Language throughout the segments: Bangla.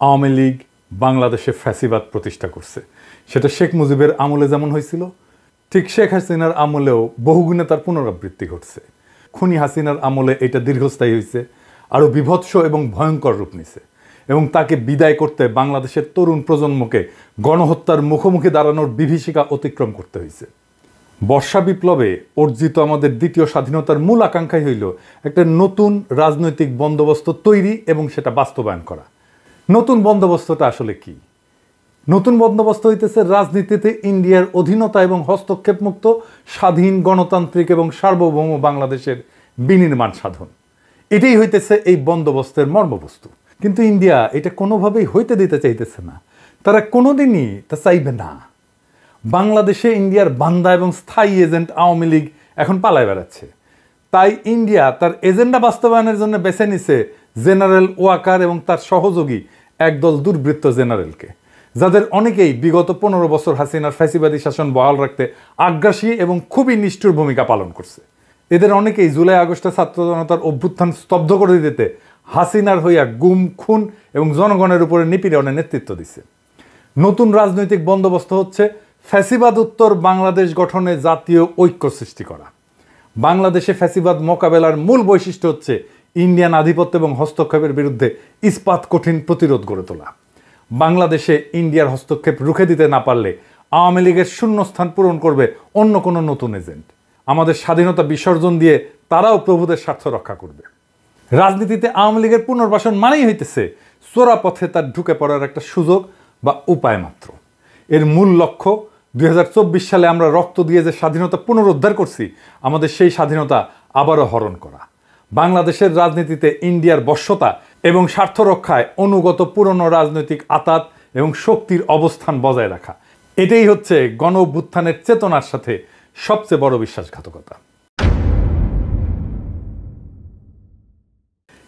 আওয়ামী লীগ বাংলাদেশে ফ্যাসিবাদ প্রতিষ্ঠা করছে। সেটা শেখ মুজিবের আমলে যেমন হয়েছিল, ঠিক শেখ হাসিনার আমলেও বহুগুণে তার পুনরাবৃত্তি ঘটছে। খুনি হাসিনার আমলে এটা দীর্ঘস্থায়ী হয়েছে, আরও বিভৎস এবং ভয়ঙ্কর রূপ নিছে, এবং তাকে বিদায় করতে বাংলাদেশের তরুণ প্রজন্মকে গণহত্যার মুখোমুখি দাঁড়ানোর বিভীষিকা অতিক্রম করতে হয়েছে। বর্ষা বিপ্লবে অর্জিত আমাদের দ্বিতীয় স্বাধীনতার মূল আকাঙ্ক্ষাই হইল একটা নতুন রাজনৈতিক বন্দোবস্ত তৈরি এবং সেটা বাস্তবায়ন করা। নতুন বন্দোবস্তটা আসলে কি? নতুন বন্দোবস্ত হইতেছে রাজনীতিতে ইন্ডিয়ার অধীনতা এবং হস্তক্ষেপ মুক্ত স্বাধীন গণতান্ত্রিক এবং সার্বভৌম বাংলাদেশের বিনির্মাণ সাধন। এটাই হইতেছে এই বন্দোবস্তের মর্মবস্তু। কিন্তু ইন্ডিয়া এটা কোনোভাবেই হইতে দিতে চাইতেছে না, তারা কোনোদিনই তা চাইবে না। বাংলাদেশে ইন্ডিয়ার বান্দা এবং স্থায়ী এজেন্ট আওয়ামী লীগ এখন পালায় বেড়াচ্ছে। তাই ইন্ডিয়া তার এজেন্ডা বাস্তবায়নের জন্য বেছে নিছে জেনারেল ওয়াকার এবং তার সহযোগী একদল দুর্বৃত্ত জেনারেলকে, যাদের অনেকেই বিগত 15 বছর হাসিনার ফ্যাসিবাদী শাসন বহাল রাখতে আগ্রাসী এবং খুবই নিষ্ঠুর ভূমিকা পালন করছে। এদের অনেকেই জুলাই আগস্টে ছাত্র জনতার অভ্যুত্থান স্তব্ধ করে দিতে হাসিনার হইয়া গুম, খুন এবং জনগণের উপরে নিপীড়নের নেতৃত্ব দিছে। নতুন রাজনৈতিক বন্দোবস্ত হচ্ছে ফ্যাসিবাদ উত্তর বাংলাদেশ গঠনে জাতীয় ঐক্য সৃষ্টি করা। বাংলাদেশে ফ্যাসিবাদ মোকাবেলার মূল বৈশিষ্ট্য হচ্ছে ইন্ডিয়ান আধিপত্য এবং হস্তক্ষেপের বিরুদ্ধে ইস্পাত কঠিন প্রতিরোধ গড়ে তোলা। বাংলাদেশে ইন্ডিয়ার হস্তক্ষেপ রুখে দিতে না পারলে আওয়ামী লীগের শূন্যস্থান পূরণ করবে অন্য কোনো নতুন এজেন্ট। আমাদের স্বাধীনতা বিসর্জন দিয়ে তারাও প্রভুদের স্বার্থ রক্ষা করবে। রাজনীতিতে আওয়ামী লীগের পুনর্বাসন মানেই হইতেছে চোরা পথে তার ঢুকে পড়ার একটা সুযোগ বা উপায় মাত্র। এর মূল লক্ষ্য 2024 সালে আমরা রক্ত দিয়ে যে স্বাধীনতা পুনরুদ্ধার করছি, আমাদের সেই স্বাধীনতা আবারও হরণ করা। বাংলাদেশের রাজনীতিতে ইন্ডিয়ার বশ্যতা এবং স্বার্থ রক্ষায় অনুগত পুরনো রাজনৈতিক আতাত এবং শক্তির অবস্থান বজায় রাখা, এটাই হচ্ছে গণ অভ্যুত্থানের চেতনার সাথে সবচেয়ে বড় বিশ্বাসঘাতকতা।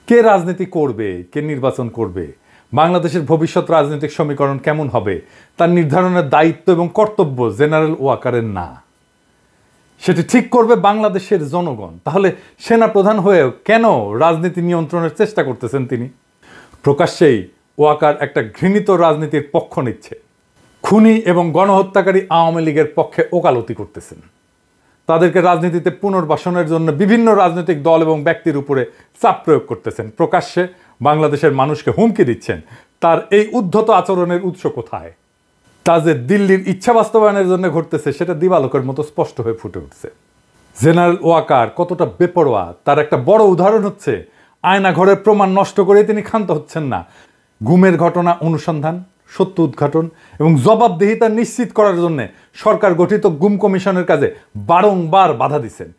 কে রাজনীতি করবে, কে নির্বাচন করবে, বাংলাদেশের ভবিষ্যৎ রাজনৈতিক সমীকরণ কেমন হবে, তার নির্ধারণের দায়িত্ব এবং কর্তব্য জেনারেল ওয়াকারের না। সেটি ঠিক করবে বাংলাদেশের জনগণ। তাহলে সেনা প্রধান হয়েও কেন রাজনীতি নিয়ন্ত্রণের চেষ্টা করতেছেন তিনি? প্রকাশ্যেই ওয়াকার একটা ঘৃণিত রাজনীতির পক্ষ নিচ্ছে। খুনি এবং গণহত্যাকারী আওয়ামী লীগের পক্ষে ওকালতি করতেছেন। তাদেরকে রাজনীতিতে পুনর্বাসনের জন্য বিভিন্ন রাজনৈতিক দল এবং ব্যক্তির উপরে চাপ প্রয়োগ করতেছেন। প্রকাশ্যে বাংলাদেশের মানুষকে হুমকি দিচ্ছেন। তার এই উদ্ধত আচরণের উৎস কোথায়? তা যে দিল্লির ইচ্ছা বাস্তবায়নের জন্য ঘটতেছে সেটা দিবালোকের মতো স্পষ্ট হয়ে ফুটে উঠছে। জেনারেল ওয়াকার কতটা বেপরোয়া তার একটা বড় উদাহরণ হচ্ছে আয়না ঘরের প্রমাণ নষ্ট করে তিনি ক্ষান্ত হচ্ছেন না। গুমের ঘটনা অনুসন্ধান, সত্য উদ্ঘাটন এবং জবাবদিহিতা নিশ্চিত করার জন্য সরকার গঠিত গুম কমিশনের কাজে বারংবার বাধা দিচ্ছেন।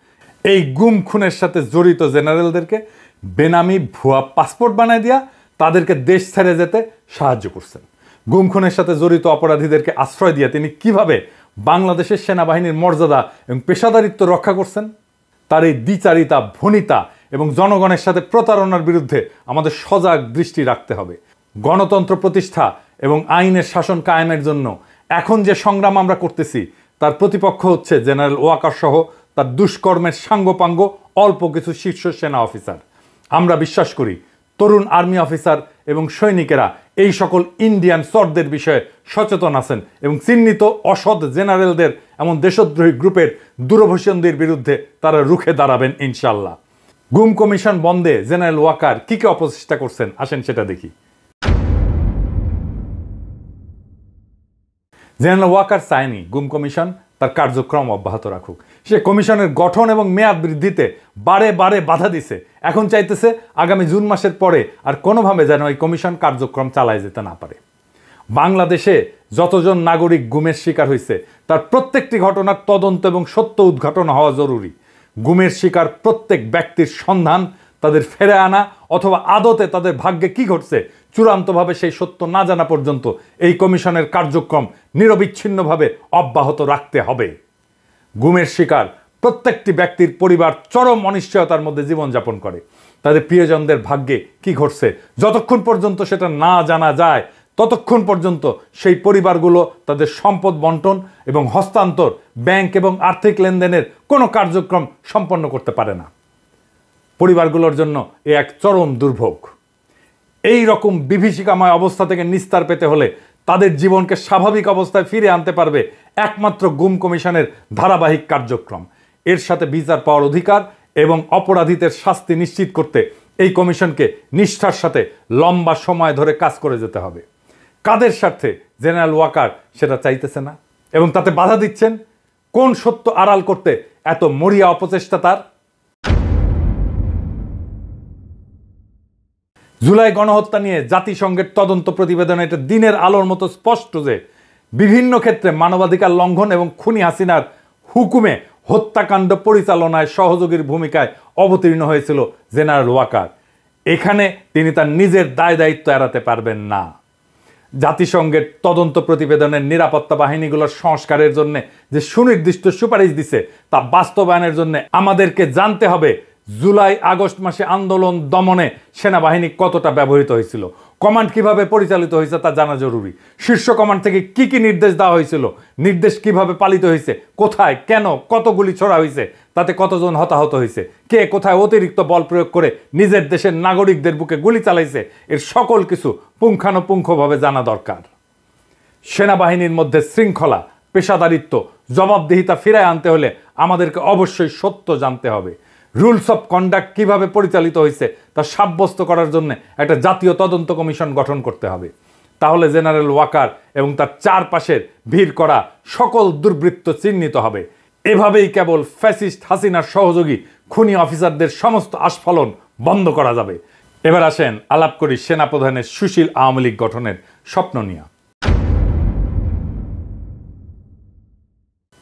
এই গুম খুনের সাথে জড়িত জেনারেলদেরকে বেনামি ভুয়া পাসপোর্ট বানায় দিয়া তাদেরকে দেশ ছেড়ে যেতে সাহায্য করছেন। গুম খুনের সাথে জড়িত অপরাধীদেরকে আশ্রয় দিয়ে তিনি কিভাবে বাংলাদেশের সেনাবাহিনীর মর্যাদা এবং পেশাদারিত্ব রক্ষা করছেন? তার এই দ্বিচারিতা, ভনিতা এবং জনগণের সাথে প্রতারণার বিরুদ্ধে আমাদের সজাগ দৃষ্টি রাখতে হবে। গণতন্ত্র প্রতিষ্ঠা এবং আইনের শাসন কায়েমের জন্য এখন যে সংগ্রাম আমরা করতেছি তার প্রতিপক্ষ হচ্ছে জেনারেল ওয়াকার সহ তার দুষ্কর্মের সাঙ্গপাঙ্গ অল্প কিছু শীর্ষ সেনা অফিসার। আমরা বিশ্বাস করি তরুণ আর্মি অফিসার এবং সৈনিকেরা এই সকল ইন্ডিয়ান সর্দের বিষয়ে সচেতন আছেন এবং চিহ্নিত অসৎ জেনারেলদের এমন দেশদ্রোহী গ্রুপের দুরভিসন্ধির বিরুদ্ধে তারা রুখে দাঁড়াবেন ইনশাল্লাহ। গুম কমিশন বন্ধে জেনারেল ওয়াকার কি কি অপচেষ্টা করছেন আসেন সেটা দেখি। জেনারেল ওয়াকার চায়নি গুম কমিশন তার কার্যক্রম অব্যাহত রাখুক। সে কমিশনের গঠন এবং মেয়াদ বৃদ্ধিতে বারে বারে বাধা দিছে। এখন চাইতেছে আগামী জুন মাসের পরে আর কোনোভাবে যেন এই কমিশন কার্যক্রম চালায় যেতে না পারে। বাংলাদেশে যতজন নাগরিক গুমের শিকার হয়েছে তার প্রত্যেকটি ঘটনার তদন্ত এবং সত্য উদ্ঘাটন হওয়া জরুরি। গুমের শিকার প্রত্যেক ব্যক্তির সন্ধান, তাদের ফেরে আনা অথবা আদতে তাদের ভাগ্যে কি ঘটছে চূড়ান্তভাবে সেই সত্য না জানা পর্যন্ত এই কমিশনের কার্যক্রম নিরবিচ্ছিন্নভাবে অব্যাহত রাখতে হবে। গুমের শিকার প্রত্যেকটি ব্যক্তির পরিবার চরম অনিশ্চয়তার মধ্যে জীবনযাপন করে। তাদের প্রিয়জনদের ভাগ্যে কি ঘটছে যতক্ষণ পর্যন্ত সেটা না জানা যায় ততক্ষণ পর্যন্ত সেই পরিবারগুলো তাদের সম্পদ বন্টন এবং হস্তান্তর, ব্যাংক এবং আর্থিক লেনদেনের কোনো কার্যক্রম সম্পন্ন করতে পারে না। পরিবারগুলোর জন্য এ এক চরম দুর্ভোগ। এই রকম বিভীষিকাময় অবস্থা থেকে নিস্তার পেতে হলে তাদের জীবনকে স্বাভাবিক অবস্থায় ফিরে আনতে পারবে একমাত্র গুম কমিশনের ধারাবাহিক কার্যক্রম। এর সাথে বিচার পাওয়ার অধিকার এবং অপরাধীদের শাস্তি নিশ্চিত করতে এই কমিশনকে নিষ্ঠার সাথে লম্বা সময় ধরে কাজ করে যেতে হবে। কাদের স্বার্থে জেনারেল ওয়াকার সেটা চাইতেছে না এবং তাতে বাধা দিচ্ছেন? কোন সত্য আড়াল করতে এত মরিয়া অপচেষ্টা তার? জুলাই গণহত্যা নিয়ে জাতিসংঘের তদন্ত প্রতিবেদনে এটা দিনের আলোর মতো স্পষ্ট যে বিভিন্ন ক্ষেত্রে মানবাধিকার লঙ্ঘন এবং খুনি হাসিনার হুকুমে হত্যাকাণ্ড পরিচালনায় সহযোগীর ভূমিকায় অবতীর্ণ হয়েছিল জেনারেল ওয়াকার। এখানে তিনি তার নিজের দায় দায়িত্ব এড়াতে পারবেন না। জাতিসংঘের তদন্ত প্রতিবেদনের নিরাপত্তা বাহিনীগুলোর সংস্কারের জন্য যে সুনির্দিষ্ট সুপারিশ দিছে তা বাস্তবায়নের জন্য আমাদেরকে জানতে হবে জুলাই আগস্ট মাসে আন্দোলন দমনে সেনাবাহিনী কতটা ব্যবহৃত হয়েছিল, কমান্ড কিভাবে পরিচালিত হয়েছে তা জানা জরুরি। শীর্ষ কমান্ড থেকে কি কি নির্দেশ দেওয়া হয়েছিল, নির্দেশ কিভাবে পালিত হয়েছে, কোথায় কেন কত গুলি ছোড়া হয়েছে, তাতে কতজন হতাহত হয়েছে, কে কোথায় অতিরিক্ত বল প্রয়োগ করে নিজের দেশের নাগরিকদের বুকে গুলি চালাইছে, এর সকল কিছু পুঙ্খানুপুঙ্খভাবে জানা দরকার। সেনাবাহিনীর মধ্যে শৃঙ্খলা, পেশাদারিত্ব, জবাবদিহিতা ফিরায় আনতে হলে আমাদেরকে অবশ্যই সত্য জানতে হবে। রুলস অফ কন্ডাক্ট কিভাবে পরিচালিত হয়েছে তা সাব্যস্ত করার জন্য একটা জাতীয় তদন্ত কমিশন গঠন করতে হবে। তাহলে জেনারেল ওয়াকার এবং তার চারপাশের ভিড় করা সকল দুর্বৃত্ত চিহ্নিত হবে। এভাবেই কেবল ফ্যাসিস্ট হাসিনার সহযোগী খুনি অফিসারদের সমস্ত আস্ফালন বন্ধ করা যাবে। এবার আসেন আলাপ করি সেনাপ্রধানের সুশীল আওয়ামী লীগ গঠনের স্বপ্ন নিয়ে।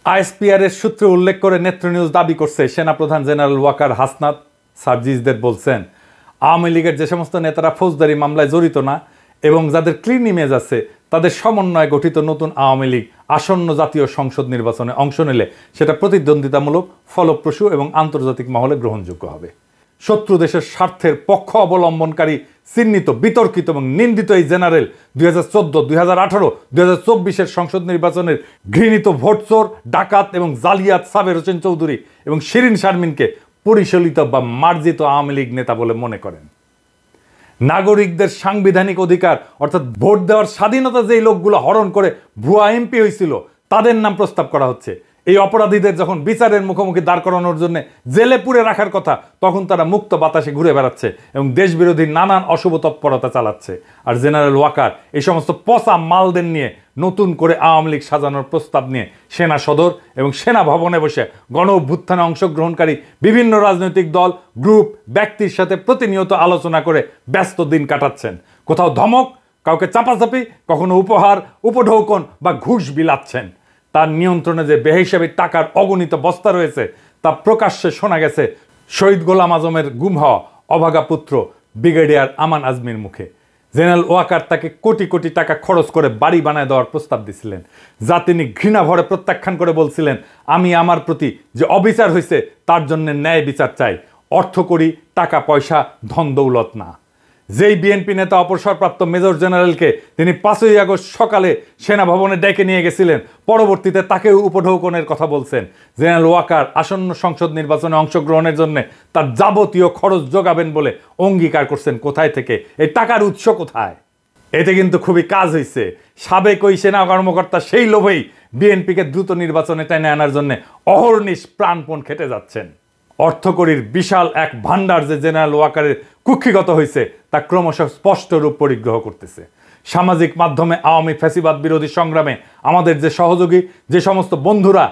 আইএসপিআর এর সূত্রে উল্লেখ করে নেত্র নিউজ দাবি করছে সেনাপ্রধান জেনারেল ওয়াকার হাসনাত সার্জিসদের বলছেন আওয়ামী লীগের যে সমস্ত নেতারা ফৌজদারি মামলায় জড়িত না এবং যাদের ক্লিন ইমেজ আছে তাদের সমন্বয়ে গঠিত নতুন আওয়ামী লীগ আসন্ন জাতীয় সংসদ নির্বাচনে অংশ নিলে সেটা প্রতিদ্বন্দ্বিতামূলক, ফলপ্রসূ এবং আন্তর্জাতিক মহলে গ্রহণযোগ্য হবে। শত্রু দেশের স্বার্থের পক্ষ অবলম্বনকারী চিহ্নিত, বিতর্কিত এবং নিন্দিত এই জেনারেল 2014, 2018, 2024 সংসদ নির্বাচনের ঘৃণিত ভোটচোর, ডাকাত এবং জালিয়াত সাবের হোসেন চৌধুরী এবং শিরিন শারমিনকে পরিচালিত বা মার্জিত আওয়ামী লীগ নেতা বলে মনে করেন। নাগরিকদের সাংবিধানিক অধিকার অর্থাৎ ভোট দেওয়ার স্বাধীনতা যেই লোকগুলো হরণ করে ভুয়া এমপি হয়েছিল তাদের নাম প্রস্তাব করা হচ্ছে। এই অপরাধীদের যখন বিচারের মুখোমুখি দাঁড় করানোর জন্য জেলে পুরে রাখার কথা তখন তারা মুক্ত বাতাসে ঘুরে বেড়াচ্ছে এবং দেশবিরোধী নানান অশুভ তৎপরতা চালাচ্ছে। আর জেনারেল ওয়াকার এই সমস্ত পচা মালদের নিয়ে নতুন করে আওয়ামী লীগ সাজানোর প্রস্তাব নিয়ে সেনা সদর এবং সেনা ভবনে বসে গণ অভ্যুত্থানে অংশগ্রহণকারী বিভিন্ন রাজনৈতিক দল, গ্রুপ, ব্যক্তির সাথে প্রতিনিয়ত আলোচনা করে ব্যস্ত দিন কাটাচ্ছেন। কোথাও ধমক, কাউকে চাপাচাপি, কখনো উপহার, উপঢৌকন বা ঘুষ বিলাচ্ছেন। তার নিয়ন্ত্রণে যে বেহিসাবি টাকার অগণিত বস্তা রয়েছে তা প্রকাশ্যে শোনা গেছে শহীদ গোলাম আজমের গুম হওয়া অভাগা পুত্র ব্রিগেডিয়ার আমান আজমির মুখে। জেনারেল ওয়াকার তাকে কোটি কোটি টাকা খরচ করে বাড়ি বানায় দেওয়ার প্রস্তাব দিছিলেন, যা তিনি ঘৃণা ভরে প্রত্যাখ্যান করে বলছিলেন, আমি আমার প্রতি যে অবিচার হয়েছে তার জন্য ন্যায় বিচার চাই, অর্থ করি, টাকা পয়সা, ধন দৌলত না। যেই বিএনপি নেতা অবসরপ্রাপ্ত মেজর জেনারেলকে তিনি 5ই আগস্ট সকালে সেনাভবনে ডেকে নিয়ে গেছিলেন, পরবর্তীতে তাকেও উপঢৌকনের কথা বলছেন। জেনারেল ওয়াকার আসন্ন সংসদ নির্বাচনে অংশগ্রহণের জন্য তার যাবতীয় খরচ যোগাবেন বলে অঙ্গীকার করছেন। কোথায় থেকে এই টাকার উৎস কোথায়? এতে কিন্তু খুবই কাজ হয়েছে। সাবেক ওই সেনা কর্মকর্তা সেই লোভেই বিএনপিকে দ্রুত নির্বাচনে টেনে আনার জন্য অহর্নিশ প্রাণপণ খেটে যাচ্ছেন। অর্থকরীর বিশাল এক ভান্ডার যে জেনারেল ওয়াকারের কুক্ষিগত হয়েছে তা ক্রমশ স্পষ্ট রূপ পরিগ্রহ করতেছে। সামাজিক মাধ্যমে আওয়ামী ফ্যাসিবাদ বিরোধী সংগ্রামে আমাদের যে সহযোগী, যে সমস্ত বন্ধুরা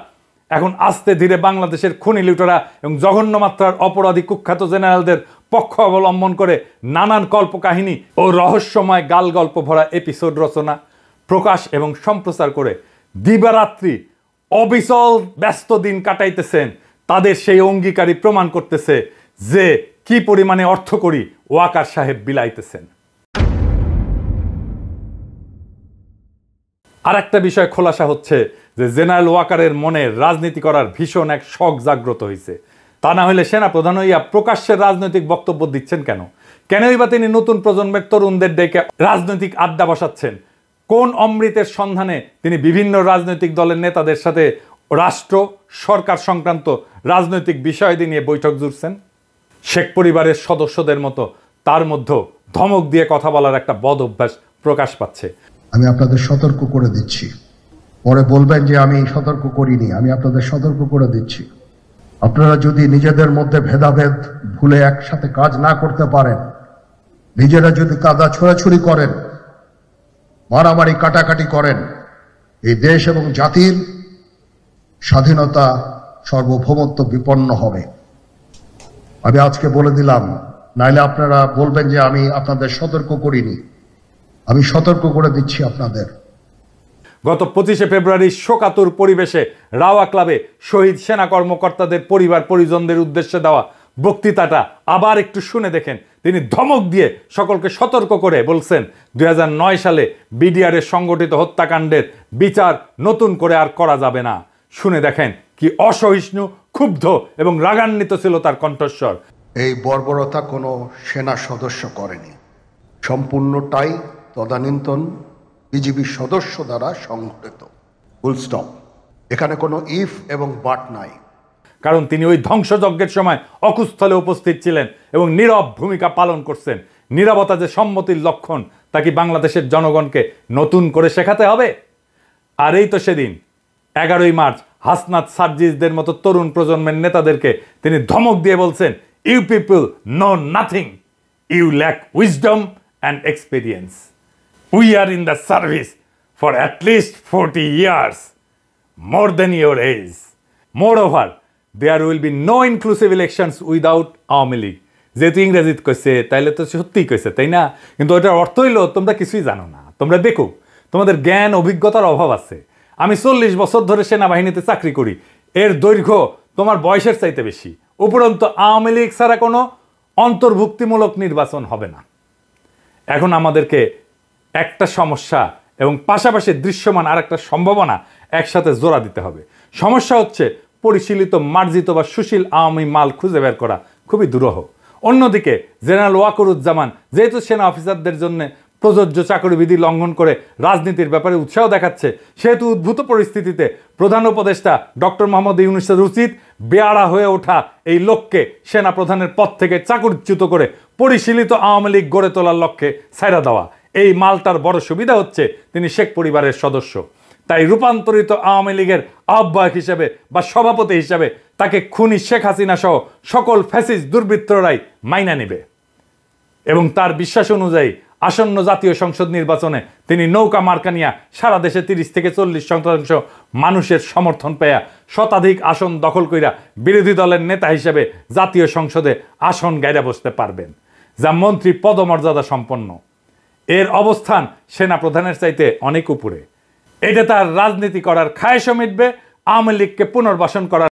এখন আস্তে ধীরে বাংলাদেশের খুনি লুটেরা এবং জঘন্য মাত্রার অপরাধী কুখ্যাত জেনারেলদের পক্ষ অবলম্বন করে নানান কল্পকাহিনী ও রহস্যময় গাল গল্প ভরা এপিসোড রচনা, প্রকাশ এবং সম্প্রচার করে দিবারাত্রি অবিচল ব্যস্ত দিন কাটাইতেছেন, তাদের সেই অঙ্গীকারই প্রমাণ করতেছে যে কি পরিমাণে অর্থকরী ওয়াকার সাহেব বিলাইতেছেন। আর একটা বিষয় খোলাসা হচ্ছে যে জেনারেল ওয়াকারের মনে রাজনীতি করার ভীষণ এক শখ জাগ্রত হয়েছে। তা না হলে সেনা প্রধান হইয়া প্রকাশ্যে রাজনৈতিক বক্তব্য দিচ্ছেন কেন? কেনই বা তিনি নতুন প্রজন্মের তরুণদের ডেকে রাজনৈতিক আড্ডা বসাচ্ছেন? কোন অমৃতের সন্ধানে তিনি বিভিন্ন রাজনৈতিক দলের নেতাদের সাথে রাষ্ট্র সরকার সংক্রান্ত রাজনৈতিক বিষয়াদি নিয়ে বৈঠক জুড়ছেন? শেখ পরিবারের সদস্যদের মতো তার মধ্যেও ধমক দিয়ে কথা বলার একটা বদ অভ্যাস প্রকাশ পাচ্ছে। আমি আপনাদের সতর্ক করে দিচ্ছি, পরে বলবেন যে আমি সতর্ক করিনি। আমি আপনাদের সতর্ক করে দিচ্ছি, আপনারা যদি নিজেদের মধ্যে ভেদাভেদ ভুলে একসাথে কাজ না করতে পারেন, নিজেরা যদি কাদা ছোড়াছুড়ি করেন, মারামারি কাটাকাটি করেন, এই দেশ এবং জাতির স্বাধীনতা সার্বভৌমত্ব বিপন্ন হবে। আমি আজকে বলে দিলাম, নাইলে আপনারা বলবেন যে আমি আপনাদের সতর্ক করিনি। আমি সতর্ক করে দিচ্ছি আপনাদের। গত 25শে ফেব্রুয়ারি শোকাতুর পরিবেশে রাওয়া ক্লাবে শহীদ সেনা কর্মকর্তাদের পরিবার পরিজনদের উদ্দেশ্যে দেওয়া বক্তৃতাটা আবার একটু শুনে দেখেন। তিনি ধমক দিয়ে সকলকে সতর্ক করে বলছেন 2009 সালে বিডিআরের সংগঠিত হত্যাকাণ্ডের বিচার নতুন করে আর করা যাবে না। শুনে দেখেন কি অসহিষ্ণু, ক্ষুব্ধ এবং রাগান্বিত ছিল তার কণ্ঠস্বর। এই বর্বরতা কোনো সেনা সদস্য করেনি, সম্পূর্ণটাই তদানীন্তন বিজিবি সদস্য দ্বারা সংঘটিত। Full stop. এখানে কোনো ইফ এবং বাট নাই। কারণ তিনি ওই ধ্বংসযজ্ঞের সময় অকুস্থলে উপস্থিত ছিলেন এবং নীরব ভূমিকা পালন করছেন। নীরবতা যে সম্মতির লক্ষণ, তা কি বাংলাদেশের জনগণকে নতুন করে শেখাতে হবে? আর এই তো সেদিন 11ই মার্চ হাসনাত সার্জিসদের মতো তরুণ প্রজন্মের নেতাদেরকে তিনি ধমক দিয়ে বলছেন, you people know nothing, you lack wisdom and experience, we are in the service for at least 40 years, more than your age. Moreover, there will be no inclusive elections without Awami League. যেহেতু ইংরেজিত কইছে তাইলে তো সত্যিই কইছে, তাই না? কিন্তু ওটার অর্থ হইলো তোমরা কিছুই জানো না, তোমরা বেকুব, তোমাদের জ্ঞান অভিজ্ঞতার অভাব আছে। আমি 40 বছর ধরে সেনাবাহিনীতে চাকরি করি, এর দৈর্ঘ্য তোমার বয়সের চাইতে বেশি। উপরন্তু আওয়ামী লীগ ছাড়া কোনো অন্তর্ভুক্তিমূলক নির্বাচন হবে না। এখন আমাদেরকে একটা সমস্যা এবং পাশাপাশি দৃশ্যমান আর একটা সম্ভাবনা একসাথে জোড়া দিতে হবে। সমস্যা হচ্ছে পরিশীলিত, মার্জিত বা সুশীল আওয়ামী মাল খুঁজে বের করা খুবই দুরূহ। অন্যদিকে জেনারেল ওয়াকরুজ্জামান যেহেতু সেনা অফিসারদের জন্য প্রযোজ্য চাকরিবিধি লঙ্ঘন করে রাজনীতির ব্যাপারে উৎসাহ দেখাচ্ছে, সেহেতু উদ্ভূত পরিস্থিতিতে প্রধান উপদেষ্টা ডক্টর মোহাম্মদ ইউনূসের উচিত বেয়াড়া হয়ে ওঠা এই লোককে সেনা প্রধানের পদ থেকে চাকরিচ্যুত করে পরিশীলিত আওয়ামী লীগ গড়ে তোলার লক্ষ্যে ছাইড়া দেওয়া। এই মালটার বড় সুবিধা হচ্ছে তিনি শেখ পরিবারের সদস্য, তাই রূপান্তরিত আওয়ামী লীগের আহ্বায়ক হিসেবে বা সভাপতি হিসেবে তাকে খুনি শেখ হাসিনা সহ সকল ফ্যাসিস্ট দুর্বৃত্তরাই মাইনা নেবে এবং তার বিশ্বাস অনুযায়ী আসন্ন জাতীয় সংসদ নির্বাচনে তিনি নৌকা মার্কা নিয়ে সারা দেশে 30 থেকে 40% মানুষের সমর্থন পেয়া শতাধিক আসন দখল কইরা বিরোধী দলের নেতা হিসেবে জাতীয় সংসদে আসন গাইরা বসতে পারবেন, যা মন্ত্রী পদমর্যাদা সম্পন্ন। এর অবস্থান সেনা প্রধানের চাইতে অনেক উপরে। এটা তার রাজনীতি করার খায়েশও মিটবে, আওয়ামী লীগকে পুনর্বাসন করার